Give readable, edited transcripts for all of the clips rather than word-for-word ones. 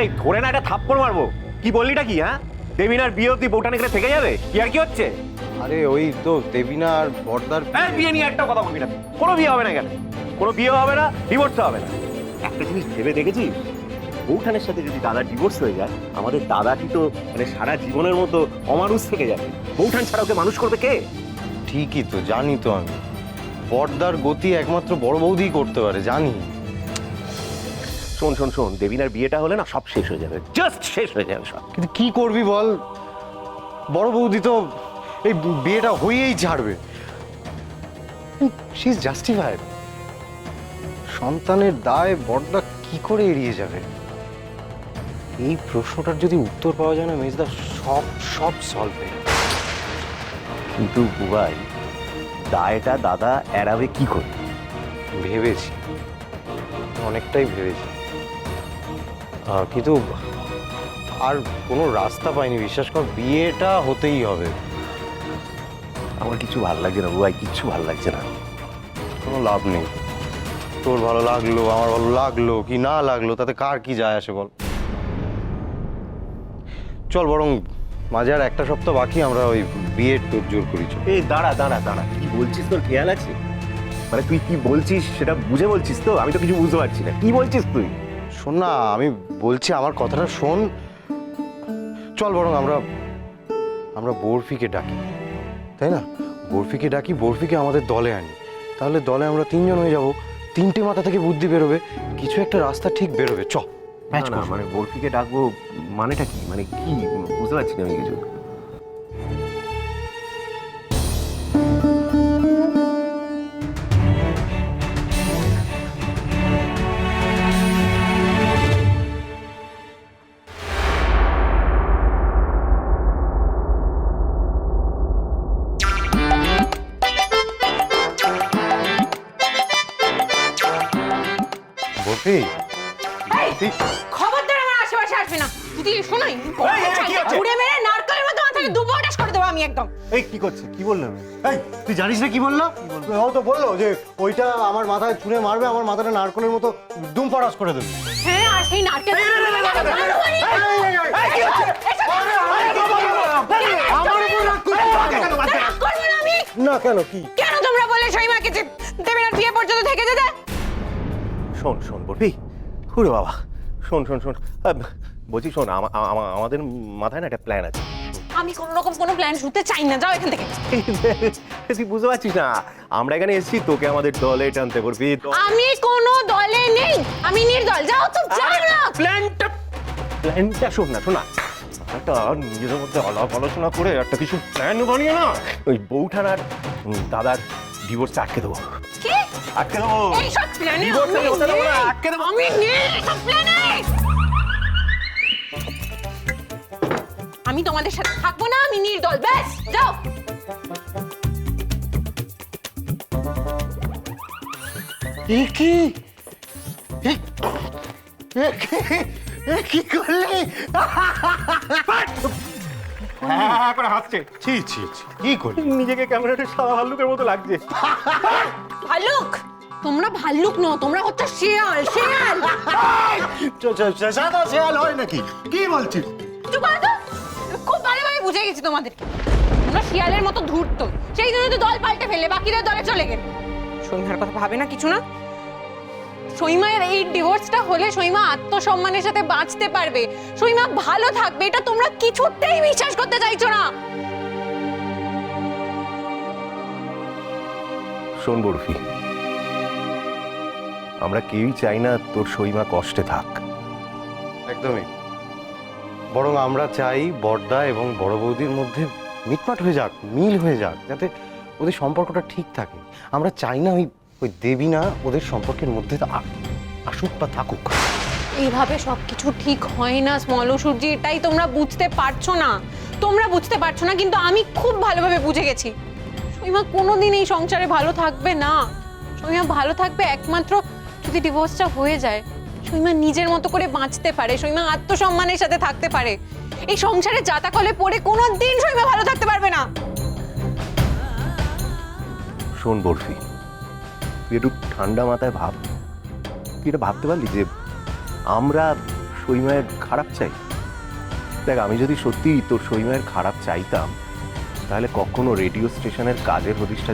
এই ধরে না একটা থাপ্পড় মারবো। কি বললিটা কি? হ্যাঁ, দেবিনার বিয়ে অব্দি বউটান এখানে থেকে যাবে? কি আর কি হচ্ছে? আরে ওই তো দেবিনা আর বর্দার বিয়ে নিয়ে একটা কথা বলবি না। কোনো বিয়ে হবে না এখানে, কোনো বিয়ে হবে না, ডিভোর্স হবে না। একটা জিনিস ভেবে দেখেছি, বউঠানের সাথে যদি দাদার ডিভোর্স হয়ে যায়, আমাদের দাদা কি তো মানে সারা জীবনের মতো অমানুষ থেকে যাবে। বউঠান ছাড়া ওকে মানুষ করবে কে? ঠিকই তো, জানি তো আমি বর্দার গতি একমাত্র বড় বৌদি করতে পারে, জানি। শোন শোন শোন, দেবিনার বিয়েটা হলে না সব শেষ হয়ে যাবে, জাস্ট শেষ হয়ে যাবে সব। কিন্তু কি করবি বল, বড় বৌদি তো এই বিয়েটা হয়েই ছাড়বে। She is justified. সন্তানের দায় বড়দা কি করে এড়িয়ে যাবে? এই প্রশ্নটার যদি উত্তর পাওয়া যায় না মেজদা, সব সব সলভ হয়ে যাবে। কিন্তু বুবাই, দায়টা দাদা এড়াবে কি করে? ভেবেছি, অনেকটাই ভেবেছি, কিন্তু আর কোনো রাস্তা পাইনি। বিশ্বাস কর, বিয়েটা হতেই হবে। আমার কিছু ভালো লাগছে না বুবাই, কিচ্ছু ভালো লাগছে না। কোনো লাভ নেই। তোর ভালো লাগলো, আমার ভালো লাগলো কি না লাগলো, তাতে কার কি যায় আসে বল? চল বরং মাঝে আর একটা সপ্তাহ বাকি, আমরা ওই বিয়ের তোর জোর করি। চল। এই দাঁড়া দাঁড়া দাঁড়া, কি বলছিস তোর খেয়াল আছে? মানে তুই কি বলছিস সেটা বুঝে বলছিস তো? আমি তো কিছু বুঝতে পারছি না, কি বলছিস তুই? শোন না, আমি বলছি আমার কথাটা শোন। চল বরং আমরা বরফিকে ডাকি, তাই না? বরফিকে ডাকি, বরফিকে আমাদের দলে আনি। তাহলে দলে আমরা তিনজন হয়ে যাব, তিনটে মাথা থেকে বুদ্ধি বেরোবে, কিছু একটা রাস্তা ঠিক বেরোবে। চ ম্যাচ না, মানে বরফিকে ডাকবো মানেটা কি? মানে কি বুঝতে পারছি না আমি কিছু। বরফি, খবরদার আমার আশেপাশে আসবে না। যদি শোনাই কি হচ্ছে? ঘুরে মেরে নারকেলের মতো মাথাকে দুবোটাস করে দেবো আমি একদম। এই কি করছে? কি বললাম? এই তুই জানিস না কি বললো? ও তো বললো যে ওইটা আমার মাথায় ছুঁড়ে মারবে, আমার মাথাটা নারকলের মতো দুম পরাস করে দেবে। হ্যাঁ, আর সেই নারকেল না কেন? কি কেন তোমরা বলে সীমাকে যে দেবেনার বিয়ে পর্যন্ত থেকে যেতে? শোন শোন বরফি, হুরে বাবা, শোন শোন শোন, বলছি শোন, আমাদের মাথায় না একটা প্ল্যান আছে। আমি কোন রকম কোনো প্ল্যান শুনতে চাই না, যাও এখান থেকে। তুই বুঝতে পারছিস না, আমরা এখানে এসেছি তোকে আমাদের দলে টানতে। বরফি, আমি কোনো দলে নেই, আমি নির্দল। যাও তো, যাও না। প্ল্যানটা শোন না, শোনা একটা নিজেদের মধ্যে আলাপ আলোচনা করে একটা কিছু প্ল্যান বানিয়ে না, ওই বউঠান আর দাদার ডিভোর্সটা আটকে দেবো। কি? আটকে দেবো। এইসব প্ল্যানে Divorce এর কথা বলো না, আটকে দেবো। আমি নেই এইসব প্ল্যানে। আমি তোমাদের সাথে থাকবো না, আমি নির্দল। ব্যাস, যাও। কি করলি? হ্যাঁ করে হাসছে। ছি ছি ছি, কি করলি? নিজেকে কেমন একটা সাদা ভাল্লুকের মতো লাগছে। ভাল্লুক? তোমরা ভাল্লুক নও, তোমরা হচ্ছে শিয়াল। শিয়াল। সাদা শেয়াল হয় নাকি? কি বলছিস? চুপ করো তো। আমি খুব ভালোভাবে বুঝে গেছি তোমাদেরকে। তোমরা শিয়ালের মতো ধূর্ত, সেই জন্য তো দল পাল্টে ফেলে বাকিদের দলে চলে গেলে। সৈমার কথা ভাবে না কিছু না? সৈমার এই ডিভোর্সটা হলে সৈমা আত্মসম্মানের সাথে বাঁচতে পারবে, সৈমা ভালো থাকবে, এটা তোমরা কিছুতেই বিশ্বাস করতে চাইছো না। শোন বরফি, আমরা কেউই চাই না তোর সইমা কষ্টে থাক। একদমই। বরং আমরা চাই বড়দা এবং বড় বৌদির মধ্যে মিটমাট হয়ে যাক, মিল হয়ে যাক, যাতে ওদের সম্পর্কটা ঠিক থাকে। আমরা চাই না ওই দেবিনা ওদের সম্পর্কের মধ্যে আসুক বা থাকুক। এইভাবে সবকিছু ঠিক হয় না স্মল সূর্যি, এটাই তোমরা বুঝতে পারছো না। তোমরা বুঝতে পারছো না, কিন্তু আমি খুব ভালোভাবে বুঝে গেছি। সৈমা কোনোদিন এই সংসারে ভালো থাকবে না। সৈমা ভালো থাকবে একমাত্র যদি ডিভোর্সটা হয়ে যায়। সৈমা নিজের মতো করে বাঁচতে পারে, সৈমা আত্মসম্মানের সাথে থাকতে পারে। এই সংসারে জাতাকলে পড়ে কোনোদিন সৈমা ভালো থাকতে পারবে না। শোন বরফি, তুই একটু ঠান্ডা মাথায় ভাব। তুই এটা ভাবতে পারলি যে আমরা সইমায়ের খারাপ চাই? দেখ, আমি যদি সত্যি তোর সইমায়ের খারাপ চাইতাম তাহলে কখনো রেডিও স্টেশনের কাজের হদিশটা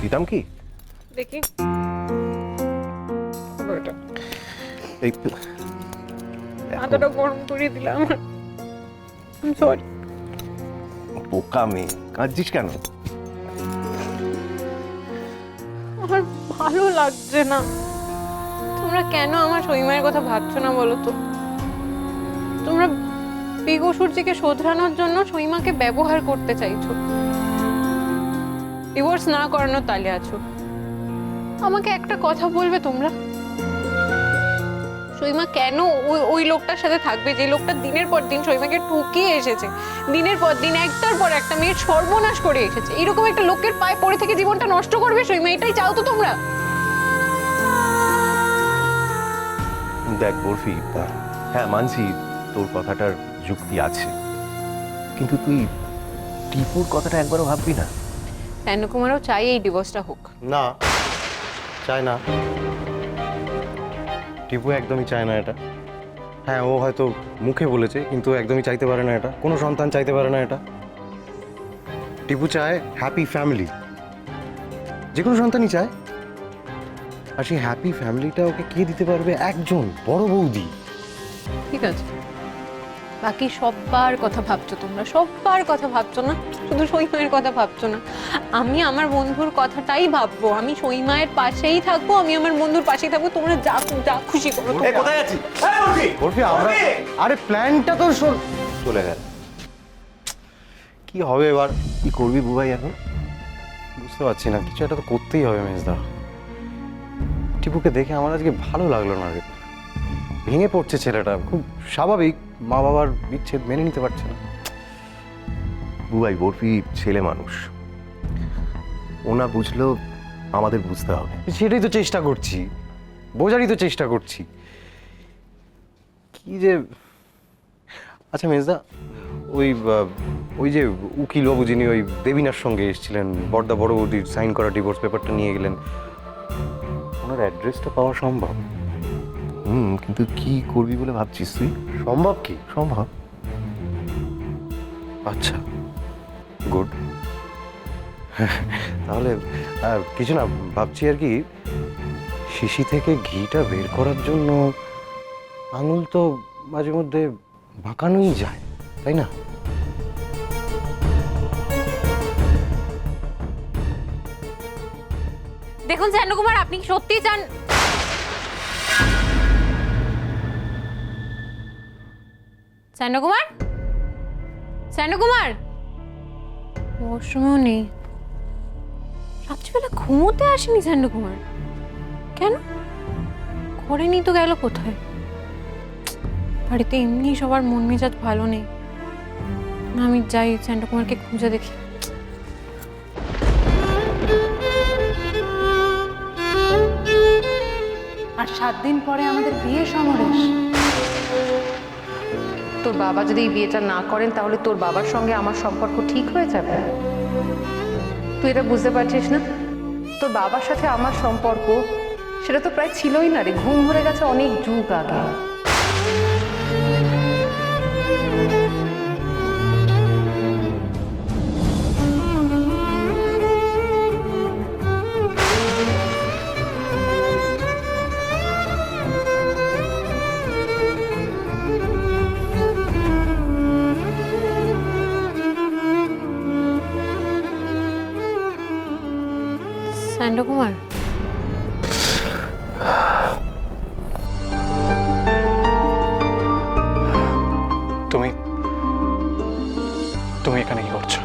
দিতাম কি? দেখি এই মাথাটা গরম করে দিলাম। সরি। বোকা মেয়ে, কাঁদছিস কেন? আমার ভালো লাগছে না। তোমরা কেন আমার সইমায়ের কথা ভাবছো না বলো তো? তোমরা বিগসূর্যিকে শোধরানোর জন্য সইমাকে ব্যবহার করতে চাইছো, ডিভোর্স না করানোর তালে আছো। আমাকে একটা কথা বলবে তোমরা, সইমা কেন ওই লোকটার সাথে থাকবে যে লোকটা দিনের পর দিন সইমাকে ঠকিয়ে এসেছে, দিনের পর দিন একটার পর একটা মেয়ের সর্বনাশ করে এসেছে? এরকম একটা লোকের পায়ে পড়ে থেকে জীবনটা নষ্ট করবে সইমা? এটাই চাও তো তোমরা? দেখ বরফি, হ্যাঁ মানছি তোর কথাটার যুক্তি আছে, কিন্তু তুই টিপুর কথাটা একবারও ভাববি না? কুমারও চাই এই ডিভোর্সটা হোক। না, চায় না। টিপু একদমই চায় না এটা। হ্যাঁ, ও হয়তো মুখে বলেছে, কিন্তু একদমই চাইতে পারে না এটা। কোনো সন্তান চাইতে পারে না এটা। টিপু চায় হ্যাপি ফ্যামিলি, যে কোনো সন্তানই চায়। আর সেই হ্যাপি ফ্যামিলিটা ওকে কে দিতে পারবে? একজন, বড় বৌদি। ঠিক আছে, বাকি সবার কথা ভাবছো তোমরা, সবার কথা ভাবছো না, শুধু সইমায়ের কথা ভাবছো না। আমি আমার বন্ধুর কথাটাই ভাববো, আমি সইমায়ের পাশেই থাকবো, আমি আমার বন্ধুর পাশেই থাকবো। তোমরা যা যা খুশি করো। কোথায় আছিস? বরফি, আমরা আরে প্ল্যানটা তো শোন। চলে গেল। কি হবে এবার? কি করবি বুবাই এখন? বুঝতে পারছি না, কিছু একটা তো করতেই হবে মেজদা। টিপুকে দেখে আমার আজকে ভালো লাগলো না রে। ভেঙে পড়ছে ছেলেটা, খুব স্বাভাবিক। মা বাবার বিচ্ছেদ মেনে নিতে পারছে না। বুবাই, বরফি ছেলে মানুষ, ওনা বুঝলেও আমাদের বুঝতে হবে। সেটাই তো চেষ্টা করছি, বোঝারই তো চেষ্টা করছি। কি যে, আচ্ছা মেজদা, ওই যে উকিল বাবু যিনি ওই দেবিনার সঙ্গে এসেছিলেন, বড়দা বড় বৌদির সাইন করা ডিভোর্স পেপারটা নিয়ে গেলেন, ওনার অ্যাড্রেসটা পাওয়া সম্ভব? কিন্তু কি করবি বলে ভাবছিস তুই? সম্ভব কি? সম্ভব। আচ্ছা, গুড। তাহলে কিছু না, ভাবছি আর কি, শিশি থেকে ঘিটা বের করার জন্য আঙুল তো মাঝে মধ্যে বাঁকানোই যায়, তাই না? দেখুন কুমার, আপনি কি সত্যিই চান? কুমার, কুমার ওয়াশরুমেও নেই। রাত্রিবেলা ঘুমোতে আসেনি কুমার? কেন? করেনি তো, গেল কোথায়? বাড়িতে এমনি সবার মন মেজাজ ভালো নেই। না, আমি যাই কুমারকে খুঁজে দেখি। আর 7 দিন পরে আমাদের বিয়ে সমরেশ। তোর বাবা যদি এই বিয়েটা না করেন তাহলে তোর বাবার সঙ্গে আমার সম্পর্ক ঠিক হয়ে যাবে। তুই এটা বুঝতে পারছিস না? তোর বাবার সাথে আমার সম্পর্ক সেটা তো প্রায় ছিলই না রে, ঘুম ধরে গেছে অনেক যুগ আগে। কুমার, তুমি তুমি এখানে কি করছো?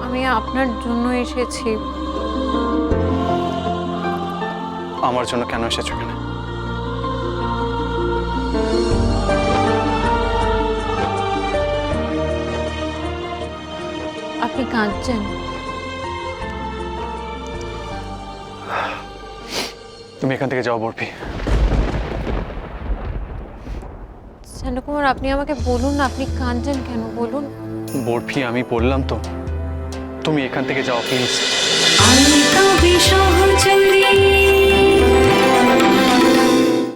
আমি আপনার জন্য এসেছি। আমার জন্য কেন এসেছো এখানে? আপনি কাঁদছেন? তুমি এখান থেকে যাও বরফি। কুমার, আপনি আমাকে বলুন না, আপনি কাঁদছেন কেন বলুন। বরফি, আমি বললাম তো, তুমি এখান থেকে যাও প্লিজ। আমি তো বিসহচরী